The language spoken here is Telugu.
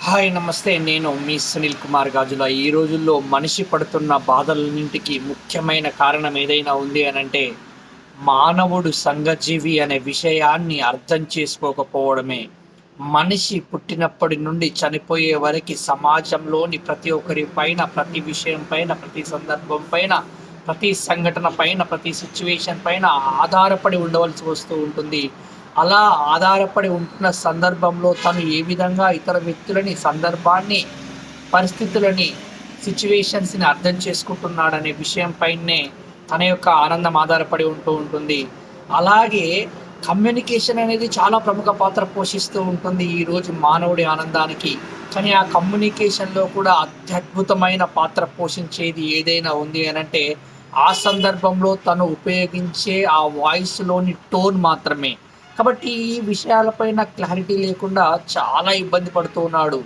హాయ్ నమస్తే. నేను మీ సునీల్ కుమార్ గాజుల. ఈ రోజుల్లో మనిషి పడుతున్న బాధలన్నింటికి ముఖ్యమైన కారణం ఏదైనా ఉంది అనంటే, మానవుడు సంఘజీవి అనే విషయాన్ని అర్థం చేసుకోకపోవడమే. మనిషి పుట్టినప్పటి నుండి చనిపోయే వరకి సమాజంలోని ప్రతి ఒక్కరి పైన, ప్రతి విషయం పైన, ప్రతి సందర్భం పైన, ప్రతి సంఘటన పైన, ప్రతి సిట్యుయేషన్ పైన ఆధారపడి ఉండవలసి వస్తూ ఉంటుంది. అలా ఆధారపడి ఉంటున్న సందర్భంలో తను ఏ విధంగా ఇతర వ్యక్తులని, సందర్భాన్ని, పరిస్థితులని, సిట్యుయేషన్స్‌ని అర్థం చేసుకుంటున్నాడనే విషయం పైనే తన యొక్క ఆనందం ఆధారపడి ఉంటూ ఉంటుంది. అలాగే కమ్యూనికేషన్ అనేది చాలా ప్రముఖ పాత్ర పోషిస్తూ ఉంటుంది ఈరోజు మానవుడి ఆనందానికి. కానీ ఆ కమ్యూనికేషన్‌లో కూడా అత్యద్భుతమైన పాత్ర పోషించేది ఏదైనా ఉంది అనంటే, ఆ సందర్భంలో తను ఉపయోగించే ఆ వాయిస్‌లోని టోన్ మాత్రమే. కాబట్టి ఈ విషయాలపైన క్లారిటీ లేకుండా చాలా ఇబ్బంది పడుతూ ఉన్నాడు.